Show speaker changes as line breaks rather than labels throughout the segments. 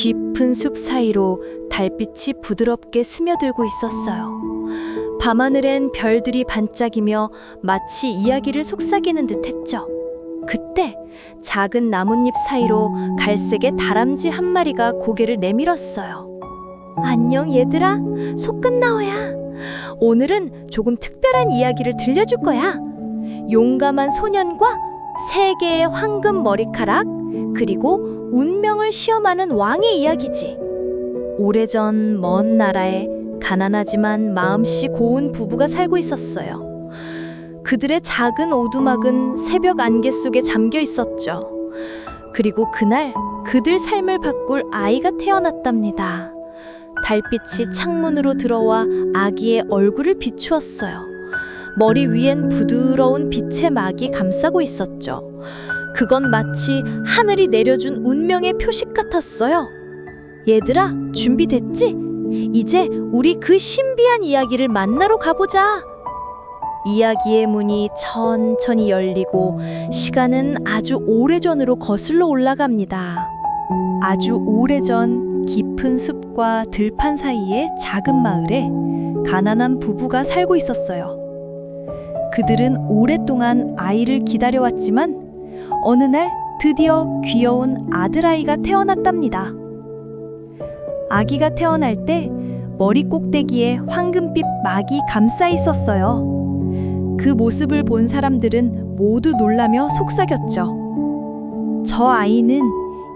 깊은 숲 사이로 달빛이 부드럽게 스며들고 있었어요. 밤하늘엔 별들이 반짝이며 마치 이야기를 속삭이는 듯 했죠. 그때 작은 나뭇잎 사이로 갈색의 다람쥐 한 마리가 고개를 내밀었어요. 안녕 얘들아, 속끝나오야. 오늘은 조금 특별한 이야기를 들려줄 거야. 용감한 소년과 3개의 황금 머리카락, 그리고 운명을 시험하는 왕의 이야기지. 오래전 먼 나라에 가난하지만 마음씨 고운 부부가 살고 있었어요. 그들의 작은 오두막은 새벽 안개 속에 잠겨 있었죠. 그리고 그날 그들 삶을 바꿀 아이가 태어났답니다. 달빛이 창문으로 들어와 아기의 얼굴을 비추었어요. 머리 위엔 부드러운 빛의 막이 감싸고 있었죠. 그건 마치 하늘이 내려준 운명의 표식 같았어요. 얘들아, 준비됐지? 이제 우리 그 신비한 이야기를 만나러 가보자. 이야기의 문이 천천히 열리고 시간은 아주 오래전으로 거슬러 올라갑니다. 아주 오래전 깊은 숲과 들판 사이의 작은 마을에 가난한 부부가 살고 있었어요. 그들은 오랫동안 아이를 기다려왔지만 어느 날 드디어 귀여운 아들아이가 태어났답니다. 아기가 태어날 때 머리 꼭대기에 황금빛 막이 감싸 있었어요. 그 모습을 본 사람들은 모두 놀라며 속삭였죠. 저 아이는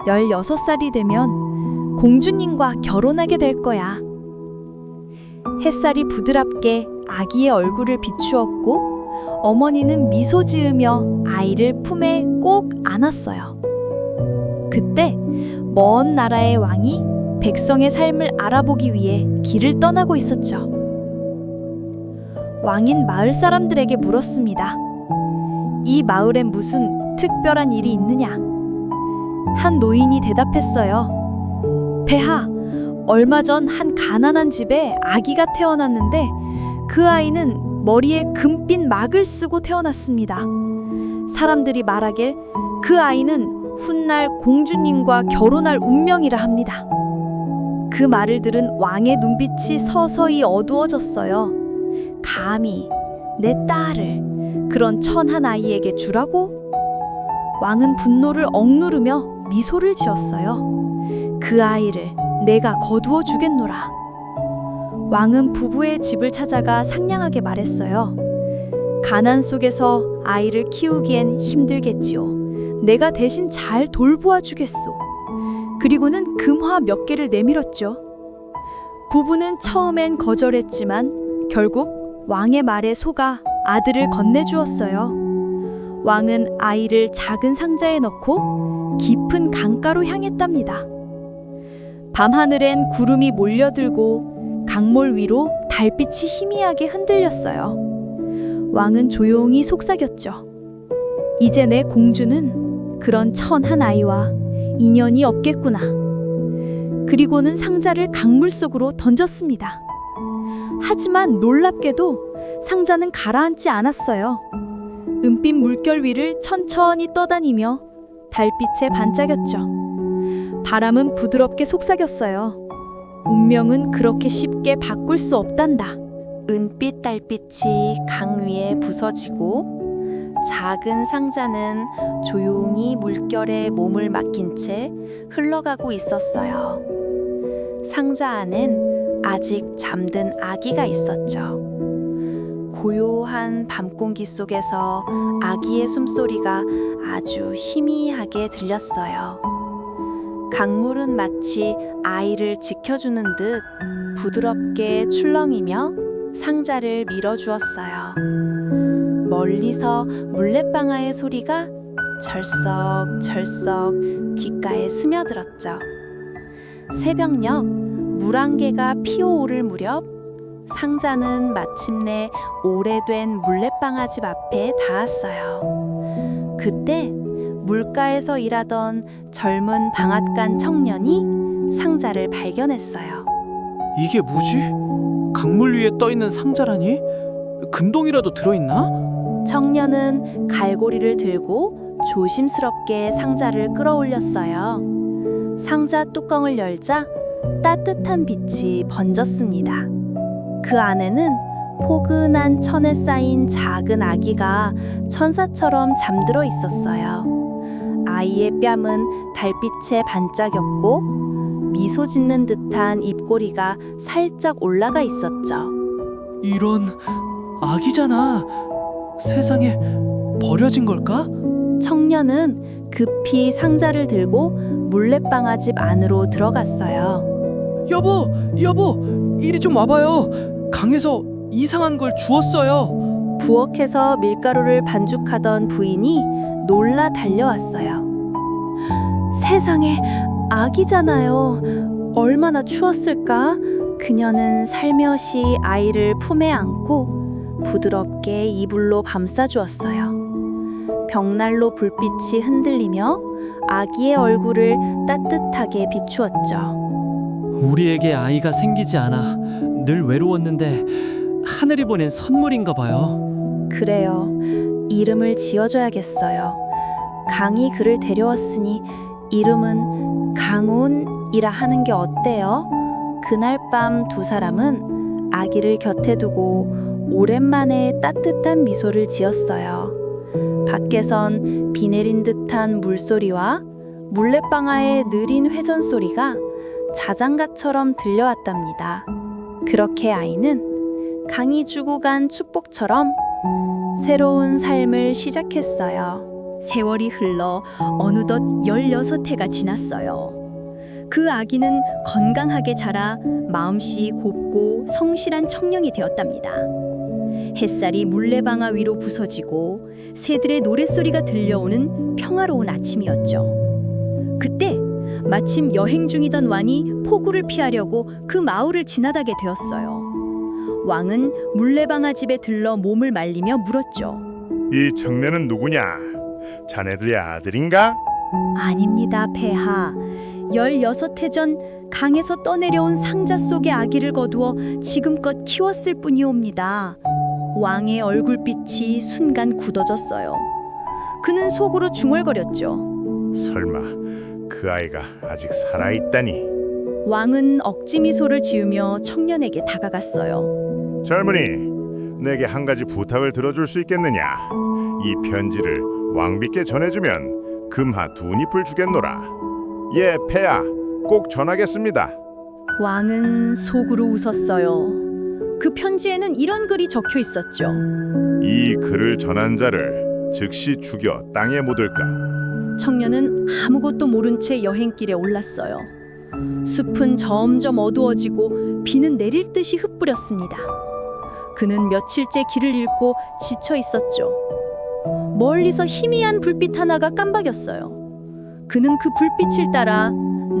16살이 되면 공주님과 결혼하게 될 거야. 햇살이 부드럽게 아기의 얼굴을 비추었고 어머니는 미소 지으며 아이를 품에 꼭 안았어요. 그때 먼 나라의 왕이 백성의 삶을 알아보기 위해 길을 떠나고 있었죠. 왕인 마을 사람들에게 물었습니다. 이 마을엔 무슨 특별한 일이 있느냐? 한 노인이 대답했어요. 폐하, 얼마 전 한 가난한 집에 아기가 태어났는데 그 아이는 머리에 금빛 막을 쓰고 태어났습니다. 사람들이 말하길 그 아이는 훗날 공주님과 결혼할 운명이라 합니다. 그 말을 들은 왕의 눈빛이 서서히 어두워졌어요. 감히 내 딸을 그런 천한 아이에게 주라고? 왕은 분노를 억누르며 미소를 지었어요. 그 아이를 내가 거두어 주겠노라. 왕은 부부의 집을 찾아가 상냥하게 말했어요. 가난 속에서 아이를 키우기엔 힘들겠지요. 내가 대신 잘 돌보아 주겠소. 그리고는 금화 몇 개를 내밀었죠. 부부는 처음엔 거절했지만 결국 왕의 말에 속아 아들을 건네주었어요. 왕은 아이를 작은 상자에 넣고 깊은 강가로 향했답니다. 밤하늘엔 구름이 몰려들고 강몰 위로 달빛이 희미하게 흔들렸어요. 왕은 조용히 속삭였죠. 이제 내 공주는 그런 천한 아이와 인연이 없겠구나. 그리고는 상자를 강물 속으로 던졌습니다. 하지만 놀랍게도 상자는 가라앉지 않았어요. 은빛 물결 위를 천천히 떠다니며 달빛에 반짝였죠. 바람은 부드럽게 속삭였어요. 운명은 그렇게 쉽게 바꿀 수 없단다. 은빛 달빛이 강 위에 부서지고 작은 상자는 조용히 물결에 몸을 맡긴 채 흘러가고 있었어요. 상자 안엔 아직 잠든 아기가 있었죠. 고요한 밤 공기 속에서 아기의 숨소리가 아주 희미하게 들렸어요. 강물은 마치 아이를 지켜주는 듯 부드럽게 출렁이며 상자를 밀어주었어요. 멀리서 물레방아의 소리가 절썩절썩 귓가에 스며들었죠. 새벽녘 물안개가 피어오를 무렵 상자는 마침내 오래된 물레방아집 앞에 닿았어요. 그때 물가에서 일하던 젊은 방앗간 청년이 상자를 발견했어요.
이게 뭐지? 강물 위에 떠있는 상자라니? 금동이라도 들어있나?
청년은 갈고리를 들고 조심스럽게 상자를 끌어올렸어요. 상자 뚜껑을 열자 따뜻한 빛이 번졌습니다. 그 안에는 포근한 천에 쌓인 작은 아기가 천사처럼 잠들어 있었어요. 아이의 뺨은 달빛에 반짝였고 미소 짓는 듯한 입꼬리가 살짝 올라가 있었죠.
이런, 아기잖아. 세상에 버려진 걸까?
청년은 급히 상자를 들고 물레방아집 안으로 들어갔어요.
여보, 이리 좀 와봐요. 강에서 이상한 걸 주웠어요.
부엌에서 밀가루를 반죽하던 부인이 놀라 달려왔어요. 세상에, 아기잖아요. 얼마나 추웠을까? 그녀는 살며시 아이를 품에 안고 부드럽게 이불로 감싸주었어요. 벽난로 불빛이 흔들리며 아기의 얼굴을 따뜻하게 비추었죠.
우리에게 아이가 생기지 않아 늘 외로웠는데 하늘이 보낸 선물인가 봐요.
그래요. 이름을 지어줘야겠어요. 강이 그를 데려왔으니 이름은 강운이라 하는 게 어때요? 그날 밤 두 사람은 아기를 곁에 두고 오랜만에 따뜻한 미소를 지었어요. 밖에선 비 내린 듯한 물소리와 물레방아의 느린 회전 소리가 자장가처럼 들려왔답니다. 그렇게 아이는 강이 주고 간 축복처럼 새로운 삶을 시작했어요.
세월이 흘러 어느덧 16해가 지났어요. 그 아기는 건강하게 자라 마음씨 곱고 성실한 청년이 되었답니다. 햇살이 물레방아 위로 부서지고 새들의 노랫소리가 들려오는 평화로운 아침이었죠. 그때 마침 여행 중이던 왕이 폭우를 피하려고 그 마을을 지나다게 되었어요. 왕은 물레방아 집에 들러 몸을 말리며 물었죠.
이 청년은 누구냐? 자네들의 아들인가?
아닙니다, 폐하. 16해 전 강에서 떠내려온 상자 속의 아기를 거두어 지금껏 키웠을 뿐이옵니다. 왕의 얼굴빛이 순간 굳어졌어요. 그는 속으로 중얼거렸죠.
설마 그 아이가 아직 살아있다니?
왕은 억지 미소를 지으며 청년에게 다가갔어요.
젊은이, 내게 한 가지 부탁을 들어줄 수 있겠느냐? 이 편지를 왕비께 전해주면 금하 2잎을 주겠노라. 예, 폐하, 꼭 전하겠습니다.
왕은 속으로 웃었어요. 그 편지에는 이런 글이 적혀 있었죠.
이 글을 전한 자를 즉시 죽여 땅에 묻을까?
청년은 아무것도 모른 채 여행길에 올랐어요. 숲은 점점 어두워지고 비는 내릴 듯이 흩뿌렸습니다. 그는 며칠째 길을 잃고 지쳐 있었죠. 멀리서 희미한 불빛 하나가 깜박였어요. 그는 그 불빛을 따라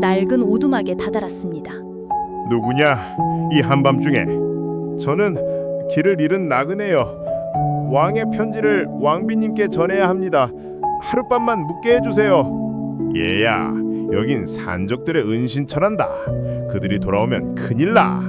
낡은 오두막에 다다랐습니다.
누구냐? 이 한밤중에. 저는 길을 잃은 나그네여. 왕의 편지를 왕비님께 전해야 합니다. 하룻밤만 묵게 해주세요. 얘야, 여긴 산적들의 은신처란다. 그들이 돌아오면 큰일 나.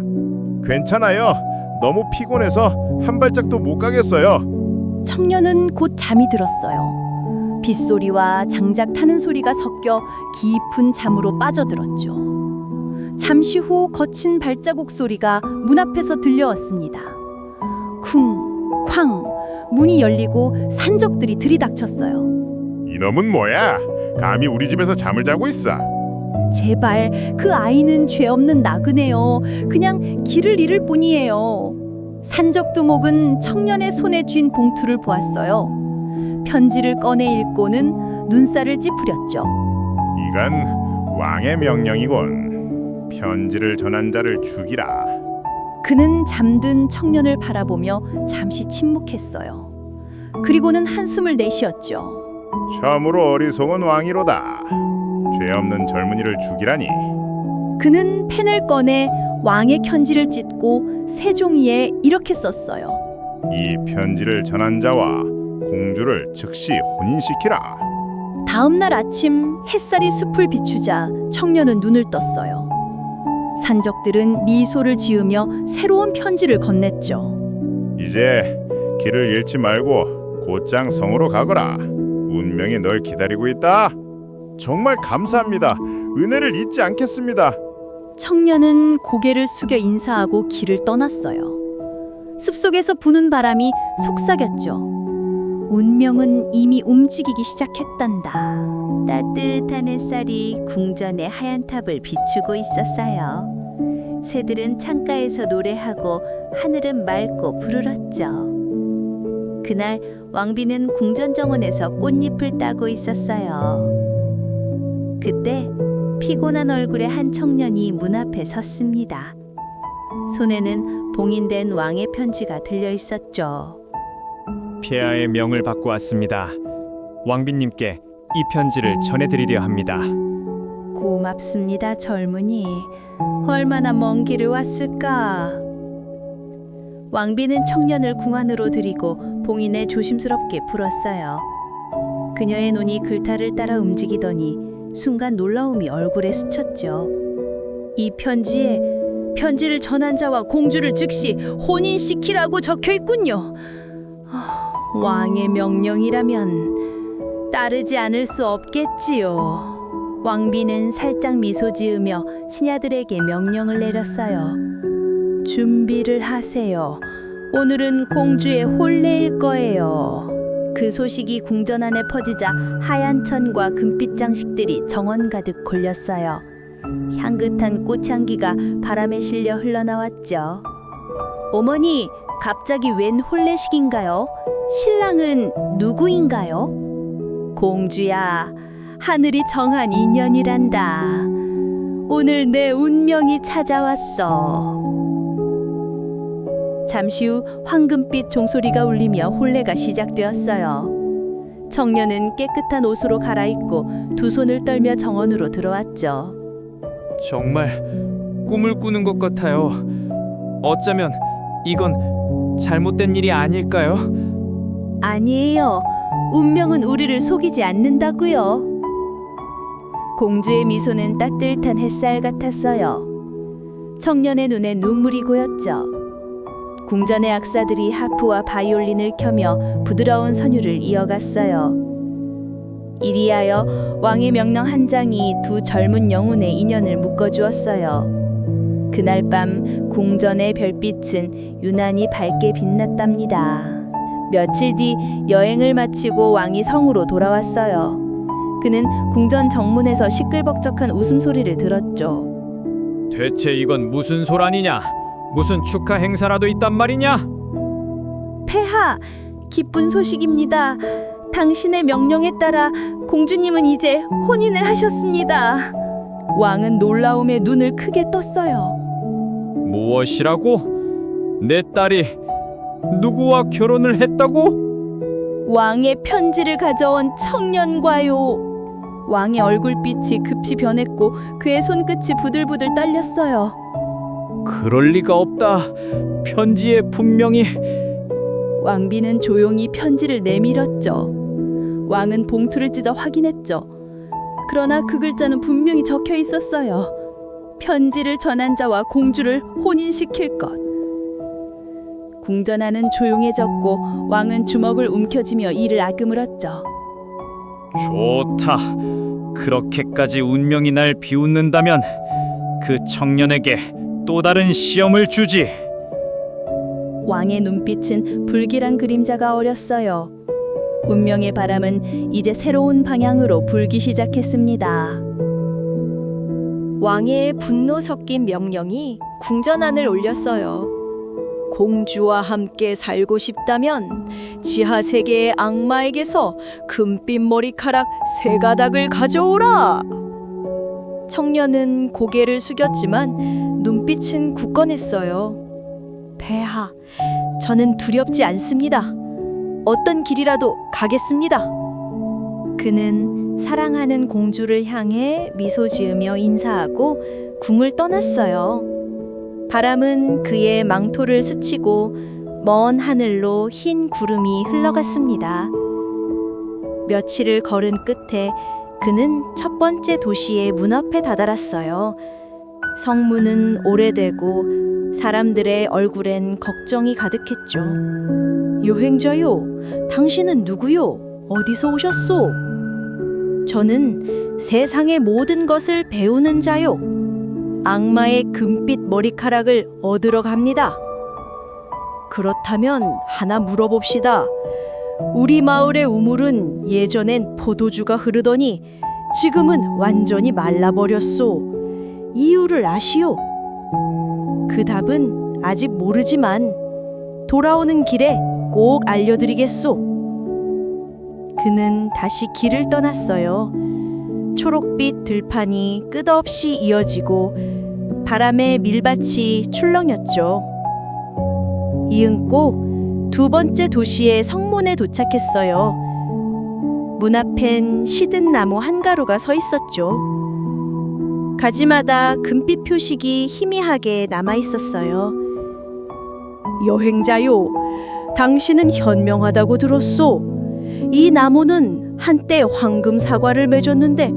괜찮아요. 너무 피곤해서 한 발짝도 못 가겠어요.
청년은 곧 잠이 들었어요. 빗소리와 장작 타는 소리가 섞여 깊은 잠으로 빠져들었죠. 잠시 후 거친 발자국 소리가 문 앞에서 들려왔습니다. 쿵, 쾅, 문이 열리고 산적들이 들이닥쳤어요.
이놈은 뭐야? 감히 우리 집에서 잠을 자고 있어.
제발, 그 아이는 죄 없는 나그네요. 그냥 길을 잃을 뿐이에요. 산적두목은 청년의 손에 쥔 봉투를 보았어요. 편지를 꺼내 읽고는 눈살을 찌푸렸죠.
이건 왕의 명령이군. 편지를 전한 자를 죽이라.
그는 잠든 청년을 바라보며 잠시 침묵했어요. 그리고는 한숨을 내쉬었죠.
참으로 어리석은 왕이로다. 죄 없는 젊은이를 죽이라니.
그는 펜을 꺼내 왕의 편지를 찢고 새 종이에 이렇게 썼어요.
이 편지를 전한 자와 공주를 즉시 혼인시키라.
다음 날 아침 햇살이 숲을 비추자 청년은 눈을 떴어요. 산적들은 미소를 지으며 새로운 편지를 건넸죠.
이제 길을 잃지 말고 곧장 성으로 가거라. 운명이 널 기다리고 있다. 정말 감사합니다. 은혜를 잊지 않겠습니다.
청년은 고개를 숙여 인사하고 길을 떠났어요. 숲속에서 부는 바람이 속삭였죠. 운명은 이미 움직이기 시작했단다.
따뜻한 햇살이 궁전의 하얀 탑을 비추고 있었어요. 새들은 창가에서 노래하고 하늘은 맑고 푸르렀죠. 그날 왕비는 궁전 정원에서 꽃잎을 따고 있었어요. 그때 피곤한 얼굴의 한 청년이 문 앞에 섰습니다. 손에는 봉인된 왕의 편지가 들려 있었죠.
폐하의 명을 받고 왔습니다. 왕비님께 이 편지를 전해드리려 합니다.
고맙습니다, 젊은이. 얼마나 먼 길을 왔을까? 왕비는 청년을 궁 안으로 들이고 봉인에 조심스럽게 풀었어요. 그녀의 눈이 글탈을 따라 움직이더니 순간 놀라움이 얼굴에 스쳤죠. 이 편지에 편지를 전한 자와 공주를 즉시 혼인시키라고 적혀 있군요. 왕의 명령이라면 따르지 않을 수 없겠지요. 왕비는 살짝 미소 지으며 신하들에게 명령을 내렸어요. 준비를 하세요. 오늘은 공주의 혼례일 거예요. 그 소식이 궁전 안에 퍼지자 하얀 천과 금빛 장식들이 정원 가득 걸렸어요. 향긋한 꽃향기가 바람에 실려 흘러나왔죠. 어머니, 갑자기 웬 혼례식인가요? 신랑은 누구인가요? 공주야, 하늘이 정한 인연이란다. 오늘 내 운명이 찾아왔어. 잠시 후 황금빛 종소리가 울리며 혼례가 시작되었어요. 청년은 깨끗한 옷으로 갈아입고 두 손을 떨며 정원으로 들어왔죠.
정말 꿈을 꾸는 것 같아요. 어쩌면 이건 잘못된 일이 아닐까요?
아니에요. 운명은 우리를 속이지 않는다고요. 공주의 미소는 따뜻한 햇살 같았어요. 청년의 눈에 눈물이 고였죠. 궁전의 악사들이 하프와 바이올린을 켜며 부드러운 선율을 이어갔어요. 이리하여 왕의 명령 한 장이 두 젊은 영혼의 인연을 묶어주었어요. 그날 밤 궁전의 별빛은 유난히 밝게 빛났답니다. 며칠 뒤 여행을 마치고 왕이 성으로 돌아왔어요. 그는 궁전 정문에서 시끌벅적한 웃음소리를 들었죠.
대체 이건 무슨 소란이냐? 무슨 축하 행사라도 있단 말이냐?
폐하, 기쁜 소식입니다. 당신의 명령에 따라 공주님은 이제 혼인을 하셨습니다. 왕은 놀라움에 눈을 크게 떴어요.
무엇이라고? 내 딸이 누구와 결혼을 했다고?
왕의 편지를 가져온 청년과요. 왕의 얼굴빛이 급히 변했고 그의 손끝이 부들부들 떨렸어요.
그럴 리가 없다. 편지에 분명히
왕비는 조용히 편지를 내밀었죠. 왕은 봉투를 찢어 확인했죠. 그러나 그 글자는 분명히 적혀 있었어요. 편지를 전한 자와 공주를 혼인시킬 것. 궁전 안은 조용해졌고 왕은 주먹을 움켜쥐며 이를 아그물었죠.
좋다. 그렇게까지 운명이 날 비웃는다면 그 청년에게 또 다른 시험을 주지.
왕의 눈빛은 불길한 그림자가 어렸어요. 운명의 바람은 이제 새로운 방향으로 불기 시작했습니다.
왕의 분노 섞인 명령이 궁전 안을 올렸어요. 공주와 함께 살고 싶다면 지하 세계의 악마에게서 금빛 머리카락 3가닥을 가져오라. 청년은 고개를 숙였지만 눈빛은 굳건했어요. 폐하, 저는 두렵지 않습니다. 어떤 길이라도 가겠습니다. 그는 사랑하는 공주를 향해 미소 지으며 인사하고 궁을 떠났어요. 바람은 그의 망토를 스치고 먼 하늘로 흰 구름이 흘러갔습니다. 며칠을 걸은 끝에 그는 첫 번째 도시의 문 앞에 다다랐어요. 성문은 오래되고 사람들의 얼굴엔 걱정이 가득했죠. 여행자요, 당신은 누구요? 어디서 오셨소? 저는 세상의 모든 것을 배우는 자요. 악마의 금빛 머리카락을 얻으러 갑니다. 그렇다면 하나 물어봅시다. 우리 마을의 우물은 예전엔 포도주가 흐르더니 지금은 완전히 말라버렸소. 이유를 아시오? 그 답은 아직 모르지만 돌아오는 길에 꼭 알려드리겠소. 그는 다시 길을 떠났어요. 초록빛 들판이 끝없이 이어지고 바람에 밀밭이 출렁였죠. 이윽고 두 번째 도시의 성문에 도착했어요. 문 앞엔 시든 나무 한 가루가 서 있었죠. 가지마다 금빛 표식이 희미하게 남아 있었어요. 여행자요, 당신은 현명하다고 들었소. 이 나무는 한때 황금 사과를 맺었는데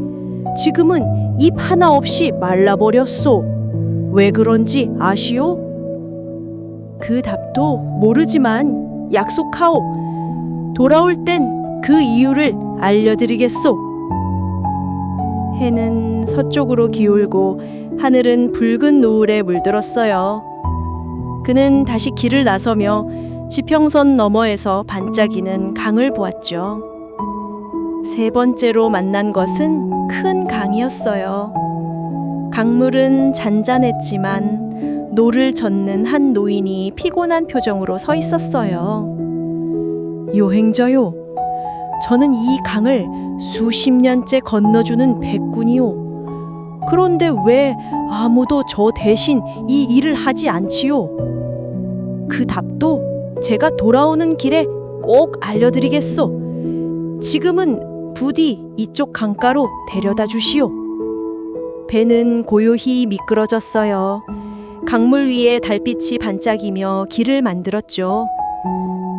지금은 잎 하나 없이 말라버렸소. 왜 그런지 아시오? 그 답도 모르지만 약속하오. 돌아올 땐 그 이유를 알려드리겠소. 해는 서쪽으로 기울고 하늘은 붉은 노을에 물들었어요. 그는 다시 길을 나서며 지평선 너머에서 반짝이는 강을 보았죠. 세 번째로 만난 것은 큰 강이었어요. 강물은 잔잔했지만 노를 젓는 한 노인이 피곤한 표정으로 서 있었어요. 여행자요, 저는 이 강을 수십 년째 건너주는 백군이요. 그런데 왜 아무도 저 대신 이 일을 하지 않지요? 그 답도 제가 돌아오는 길에 꼭 알려드리겠소. 지금은 부디 이쪽 강가로 데려다 주시오. 배는 고요히 미끄러졌어요. 강물 위에 달빛이 반짝이며 길을 만들었죠.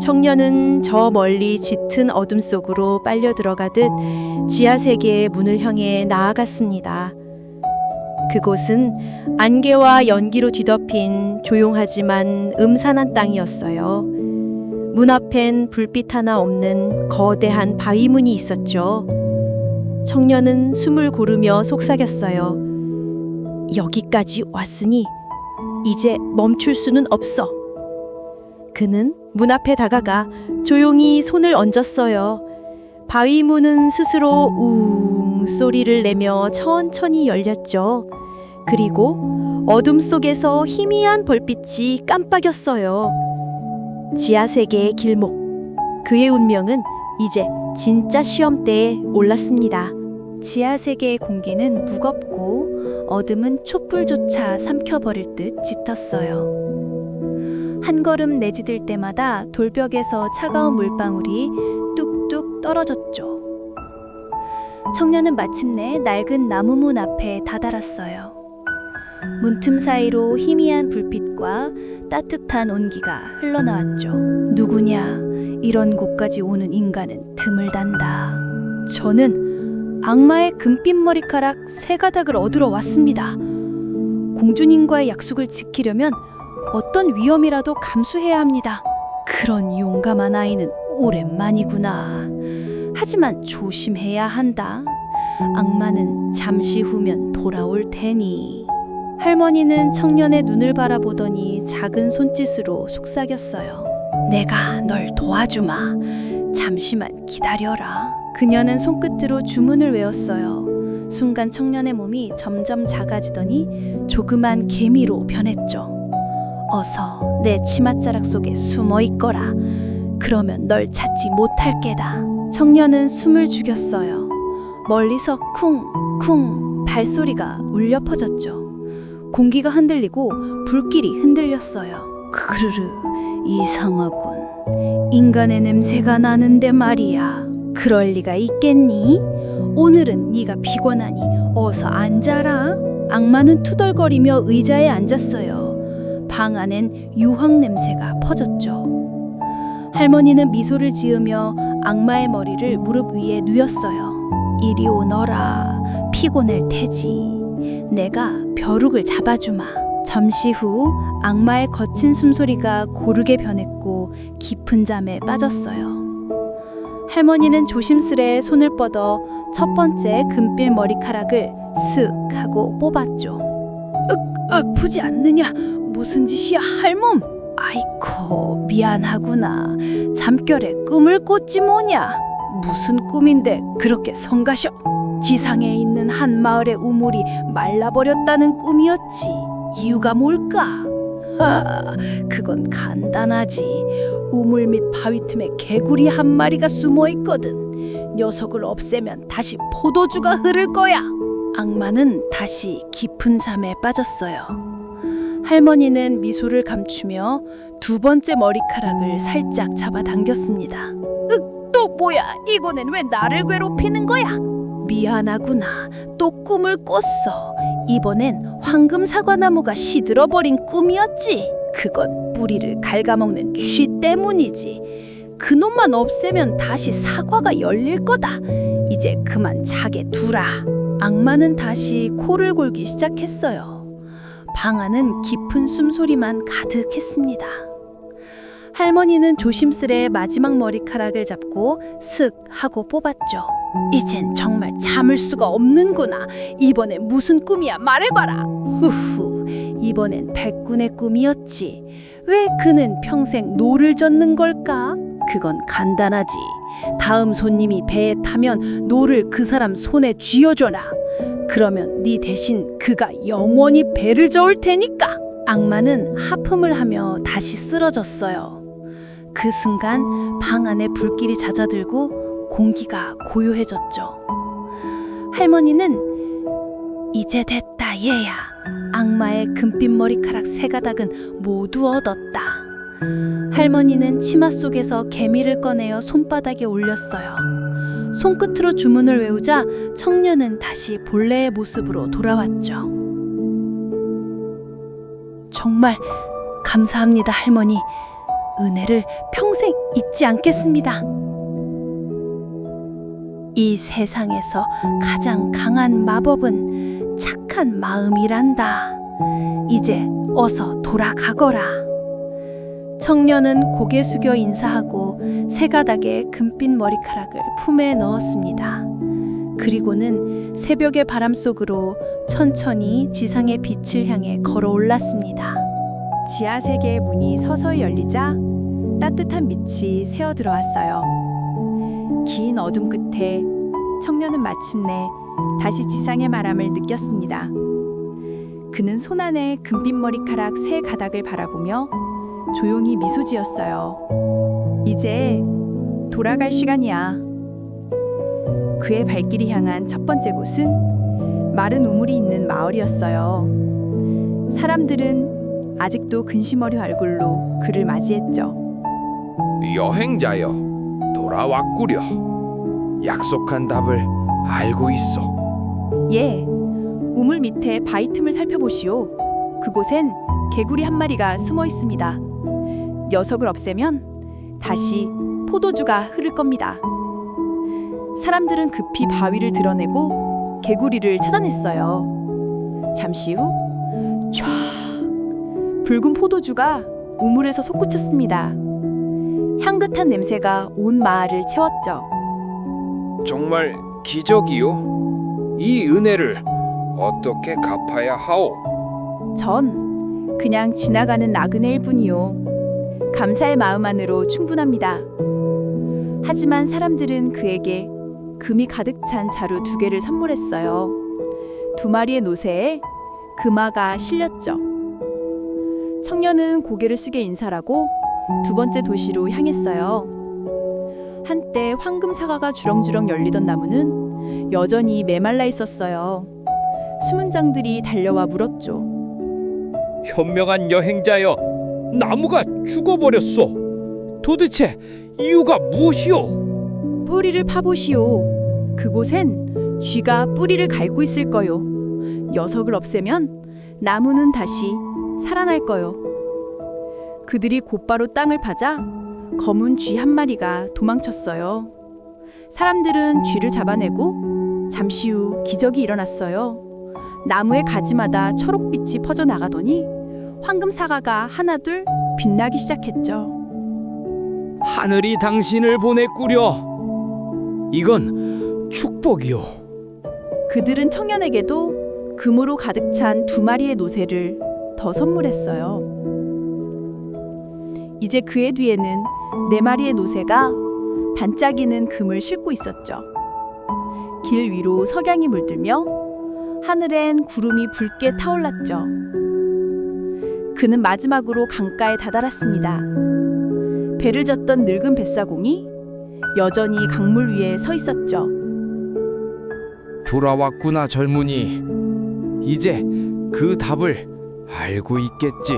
청년은 저 멀리 짙은 어둠 속으로 빨려 들어가듯 지하 세계의 문을 향해 나아갔습니다. 그곳은 안개와 연기로 뒤덮인 조용하지만 음산한 땅이었어요. 문 앞엔 불빛 하나 없는 거대한 바위문이 있었죠. 청년은 숨을 고르며 속삭였어요. 여기까지 왔으니 이제 멈출 수는 없어. 그는 문 앞에 다가가 조용히 손을 얹었어요. 바위문은 스스로 웅 소리를 내며 천천히 열렸죠. 그리고 어둠 속에서 희미한 별빛이 깜빡였어요. 지하 세계의 길목. 그의 운명은 이제 진짜 시험대에 올랐습니다. 지하 세계의 공기는 무겁고 어둠은 촛불조차 삼켜버릴 듯 짙었어요. 한 걸음 내디딜 때마다 돌벽에서 차가운 물방울이 뚝뚝 떨어졌죠. 청년은 마침내 낡은 나무문 앞에 다다랐어요. 문틈 사이로 희미한 불빛과 따뜻한 온기가 흘러나왔죠. 누구냐? 이런 곳까지 오는 인간은 드물단다. 저는 악마의 금빛 머리카락 3가닥을 얻으러 왔습니다. 공주님과의 약속을 지키려면 어떤 위험이라도 감수해야 합니다. 그런 용감한 아이는 오랜만이구나. 하지만 조심해야 한다. 악마는 잠시 후면 돌아올 테니. 할머니는 청년의 눈을 바라보더니 작은 손짓으로 속삭였어요. 내가 널 도와주마. 잠시만 기다려라. 그녀는 손끝으로 주문을 외웠어요. 순간 청년의 몸이 점점 작아지더니 조그만 개미로 변했죠. 어서 내 치맛자락 속에 숨어 있거라. 그러면 널 찾지 못할 게다. 청년은 숨을 죽였어요. 멀리서 쿵쿵 발소리가 울려 퍼졌죠. 공기가 흔들리고 불길이 흔들렸어요. 그르르, 이상하군. 인간의 냄새가 나는데 말이야. 그럴 리가 있겠니? 오늘은 네가 피곤하니 어서 앉아라. 악마는 투덜거리며 의자에 앉았어요. 방 안엔 유황 냄새가 퍼졌죠. 할머니는 미소를 지으며 악마의 머리를 무릎 위에 누였어요. 이리 오너라. 피곤할 테지. 내가 벼룩을 잡아주마. 잠시 후 악마의 거친 숨소리가 고르게 변했고 깊은 잠에 빠졌어요. 할머니는 조심스레 손을 뻗어 첫 번째 금빛 머리카락을 슥 하고 뽑았죠. 아프지 않느냐? 무슨 짓이야, 할멈? 아이코, 미안하구나. 잠결에 꿈을 꿨지 뭐냐? 무슨 꿈인데 그렇게 성가셔? 지상에 있는 한 마을의 우물이 말라버렸다는 꿈이었지. 이유가 뭘까? 그건 간단하지. 우물 밑 바위 틈에 개구리 한 마리가 숨어 있거든. 녀석을 없애면 다시 포도주가 흐를 거야. 악마는 다시 깊은 잠에 빠졌어요. 할머니는 미소를 감추며 두 번째 머리카락을 살짝 잡아당겼습니다. 또 뭐야? 이번엔 왜 나를 괴롭히는 거야? 미안하구나. 또 꿈을 꿨어. 이번엔 황금 사과나무가 시들어버린 꿈이었지. 그건 뿌리를 갉아먹는 쥐 때문이지. 그놈만 없애면 다시 사과가 열릴 거다. 이제 그만 자게 두라. 악마는 다시 코를 골기 시작했어요. 방 안은 깊은 숨소리만 가득했습니다. 할머니는 조심스레 마지막 머리카락을 잡고 슥 하고 뽑았죠. 이젠 정말 참을 수가 없는구나. 이번엔 무슨 꿈이야? 말해봐라. 후후, 이번엔 백군의 꿈이었지. 왜 그는 평생 노를 젓는 걸까? 그건 간단하지. 다음 손님이 배에 타면 노를 그 사람 손에 쥐어줘라. 그러면 네 대신 그가 영원히 배를 저을 테니까. 악마는 하품을 하며 다시 쓰러졌어요. 그 순간 방 안에 불길이 잦아들고 공기가 고요해졌죠. 할머니는 이제 됐다 얘야. 악마의 금빛 머리카락 세 가닥은 모두 얻었다. 할머니는 치마 속에서 개미를 꺼내어 손바닥에 올렸어요. 손끝으로 주문을 외우자 청년은 다시 본래의 모습으로 돌아왔죠. 정말 감사합니다, 할머니. 은혜를 평생 잊지 않겠습니다. 이 세상에서 가장 강한 마법은 착한 마음이란다. 이제 어서 돌아가거라. 청년은 고개 숙여 인사하고 세 가닥의 금빛 머리카락을 품에 넣었습니다. 그리고는 새벽의 바람 속으로 천천히 지상의 빛을 향해 걸어 올랐습니다.
지하 세계의 문이 서서히 열리자 따뜻한 빛이 새어 들어왔어요. 긴 어둠 끝에 청년은 마침내 다시 지상의 바람을 느꼈습니다. 그는 손 안에 금빛 머리카락 세 가닥을 바라보며 조용히 미소 지었어요. 이제 돌아갈 시간이야. 그의 발길이 향한 첫 번째 곳은 마른 우물이 있는 마을이었어요. 사람들은 아직도 근심어린 얼굴로 그를 맞이했죠.
여행자여, 돌아왔구려. 약속한 답을 알고 있어.
예, 우물 밑에 바위 틈을 살펴보시오. 그곳엔 개구리 한 마리가 숨어 있습니다. 녀석을 없애면 다시 포도주가 흐를 겁니다. 사람들은 급히 바위를 드러내고 개구리를 찾아냈어요. 잠시 후 촤! 붉은 포도주가 우물에서 솟구쳤습니다. 향긋한 냄새가 온 마을을 채웠죠.
정말 기적이요? 이 은혜를 어떻게 갚아야 하오?
전 그냥 지나가는 나그네일 뿐이요. 감사의 마음 안으로 충분합니다. 하지만 사람들은 그에게 금이 가득 찬 자루 2개를 선물했어요. 2마리의 노새에 금화가 실렸죠. 청년은 고개를 숙여 인사를 하고 두 번째 도시로 향했어요. 한때 황금 사과가 주렁주렁 열리던 나무는 여전히 메말라 있었어요. 숨은 장들이 달려와 물었죠.
현명한 여행자여, 나무가 죽어버렸소. 도대체 이유가 무엇이오?
뿌리를 파보시오. 그곳엔 쥐가 뿌리를 갈고 있을 거요. 녀석을 없애면 나무는 다시 살아날 거요. 그들이 곧바로 땅을 파자 검은 쥐 한 마리가 도망쳤어요. 사람들은 쥐를 잡아내고 잠시 후 기적이 일어났어요. 나무의 가지마다 초록빛이 퍼져나가더니 황금 사과가 하나둘 빛나기 시작했죠.
하늘이 당신을 보냈구려. 이건 축복이오.
그들은 청년에게도 금으로 가득 찬 2마리의 노새를 더 선물했어요. 이제 그의 뒤에는 4마리의 노새가 반짝이는 금을 싣고 있었죠. 길 위로 석양이 물들며 하늘엔 구름이 붉게 타올랐죠. 그는 마지막으로 강가에 다다랐습니다. 배를 젓던 늙은 뱃사공이 여전히 강물 위에 서 있었죠.
돌아왔구나 젊은이. 이제 그 답을 알고 있겠지.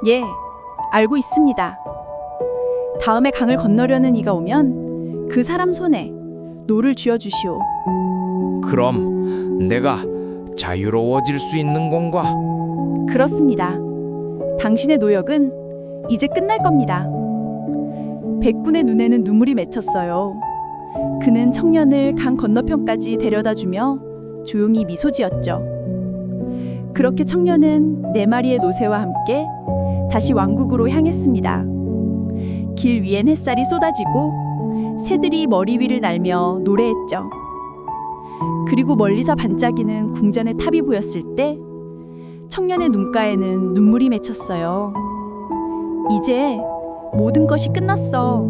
예, 알고 있습니다. 다음에 강을 건너려는 이가 오면 그 사람 손에 노를 쥐어주시오.
그럼 내가 자유로워질 수 있는 건가?
그렇습니다. 당신의 노역은 이제 끝날 겁니다. 백군의 눈에는 눈물이 맺혔어요. 그는 청년을 강 건너편까지 데려다주며 조용히 미소 지었죠. 그렇게 청년은 4마리의 노새와 함께 다시 왕국으로 향했습니다. 길 위엔 햇살이 쏟아지고 새들이 머리 위를 날며 노래했죠. 그리고 멀리서 반짝이는 궁전의 탑이 보였을 때 청년의 눈가에는 눈물이 맺혔어요. 이제 모든 것이 끝났어.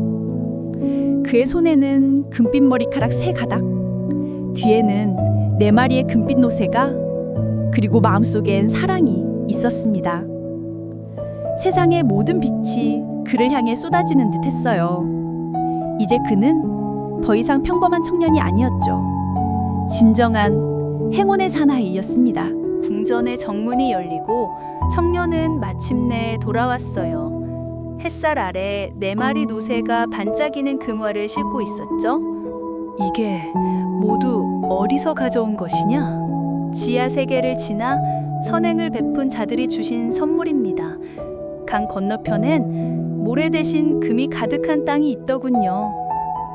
그의 손에는 금빛 머리카락 3가닥, 뒤에는 4마리의 금빛 노새가, 그리고 마음속엔 사랑이 있었습니다. 세상의 모든 빛이 그를 향해 쏟아지는 듯 했어요. 이제 그는 더 이상 평범한 청년이 아니었죠. 진정한 행운의 사나이였습니다. 궁전의 정문이 열리고 청년은 마침내 돌아왔어요. 햇살 아래 4마리 노새가 반짝이는 금화를 싣고 있었죠. 이게 모두 어디서 가져온 것이냐? 지하 세계를 지나 선행을 베푼 자들이 주신 선물입니다. 강 건너편엔 모래 대신 금이 가득한 땅이 있더군요.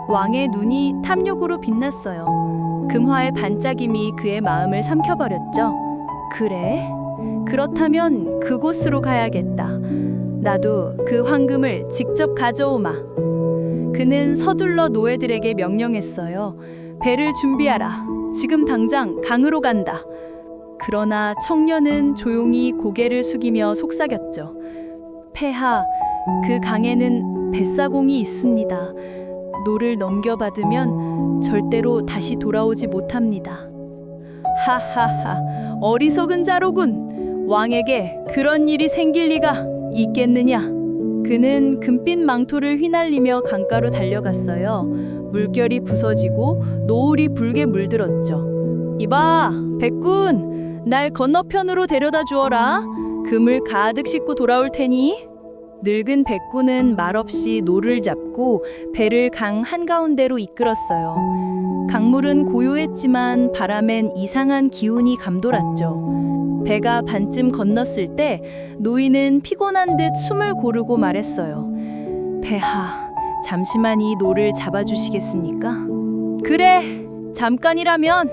왕의 눈이 탐욕으로 빛났어요. 금화의 반짝임이 그의 마음을 삼켜버렸죠. 그래? 그렇다면 그곳으로 가야겠다. 나도 그 황금을 직접 가져오마. 그는 서둘러 노예들에게 명령했어요. 배를 준비하라. 지금 당장 강으로 간다. 그러나 청년은 조용히 고개를 숙이며 속삭였죠. 폐하, 그 강에는 뱃사공이 있습니다. 노를 넘겨받으면 절대로 다시 돌아오지 못합니다. 하하하, 어리석은 자로군. 왕에게 그런 일이 생길 리가 있겠느냐. 그는 금빛 망토를 휘날리며 강가로 달려갔어요. 물결이 부서지고 노을이 붉게 물들었죠. 이봐, 백군, 날 건너편으로 데려다 주어라. 금을 가득 싣고 돌아올 테니. 늙은 백군은 말없이 노를 잡고 배를 강 한가운데로 이끌었어요. 강물은 고요했지만 바람엔 이상한 기운이 감돌았죠. 배가 반쯤 건넜을 때 노인은 피곤한 듯 숨을 고르고 말했어요. 폐하, 잠시만 이 노를 잡아주시겠습니까? 그래, 잠깐이라면.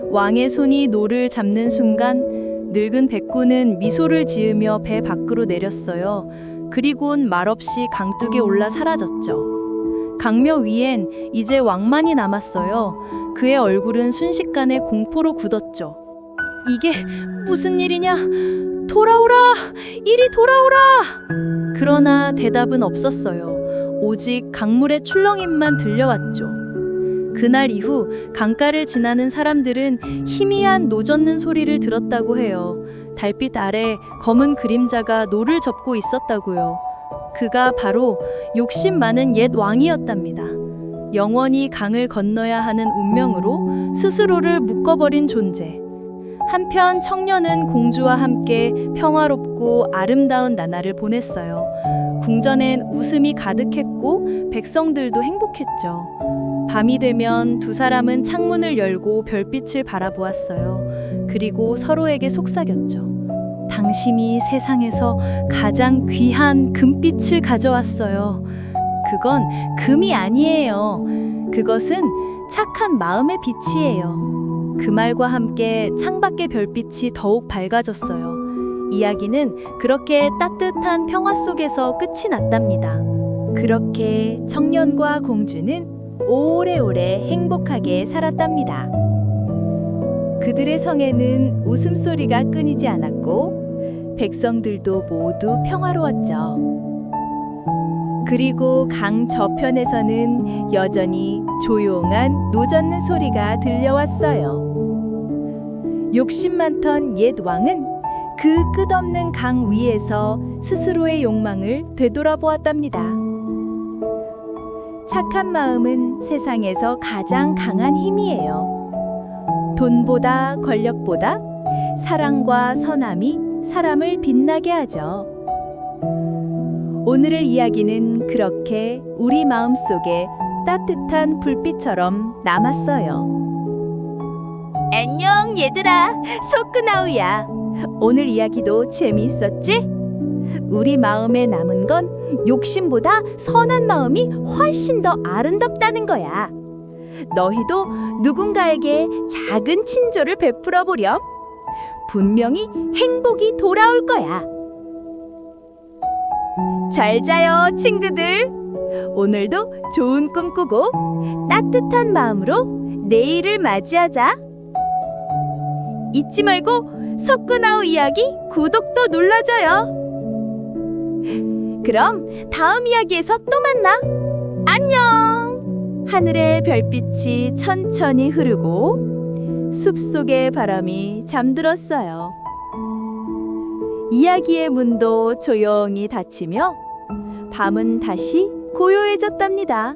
왕의 손이 노를 잡는 순간 늙은 백군은 미소를 지으며 배 밖으로 내렸어요. 그리곤 말없이 강둑에 올라 사라졌죠. 강묘 위엔 이제 왕만이 남았어요. 그의 얼굴은 순식간에 공포로 굳었죠. 이게 무슨 일이냐? 돌아오라! 이리 돌아오라! 그러나 대답은 없었어요. 오직 강물의 출렁임만 들려왔죠. 그날 이후 강가를 지나는 사람들은 희미한 노젓는 소리를 들었다고 해요. 달빛 아래 검은 그림자가 노를 접고 있었다고요. 그가 바로 욕심 많은 옛 왕이었답니다. 영원히 강을 건너야 하는 운명으로 스스로를 묶어버린 존재. 한편 청년은 공주와 함께 평화롭고 아름다운 나날을 보냈어요. 궁전엔 웃음이 가득했고 백성들도 행복했죠. 밤이 되면 두 사람은 창문을 열고 별빛을 바라보았어요. 그리고 서로에게 속삭였죠. 당신이 세상에서 가장 귀한 금빛을 가져왔어요. 그건 금이 아니에요. 그것은 착한 마음의 빛이에요. 그 말과 함께 창밖의 별빛이 더욱 밝아졌어요. 이야기는 그렇게 따뜻한 평화 속에서 끝이 났답니다. 그렇게 청년과 공주는 오래오래 행복하게 살았답니다. 그들의 성에는 웃음소리가 끊이지 않았고 백성들도 모두 평화로웠죠. 그리고 강 저편에서는 여전히 조용한 노 젓는 소리가 들려왔어요. 욕심 많던 옛 왕은 그 끝없는 강 위에서 스스로의 욕망을 되돌아보았답니다. 착한 마음은 세상에서 가장 강한 힘이에요. 돈보다 권력보다 사랑과 선함이 사람을 빛나게 하죠. 오늘의 이야기는 그렇게 우리 마음속에 따뜻한 불빛처럼 남았어요. 안녕 얘들아, 소크나우야. 오늘 이야기도 재미있었지? 우리 마음에 남은 건 욕심보다 선한 마음이 훨씬 더 아름답다는 거야. 너희도 누군가에게 작은 친절을 베풀어 보렴. 분명히 행복이 돌아올 거야. 잘 자요, 친구들. 오늘도 좋은 꿈 꾸고 따뜻한 마음으로 내일을 맞이하자. 잊지 말고 소크나우 이야기 구독도 눌러줘요. 그럼 다음 이야기에서 또 만나. 안녕. 하늘의 별빛이 천천히 흐르고 숲속의 바람이 잠들었어요. 이야기의 문도 조용히 닫히며 밤은 다시 고요해졌답니다.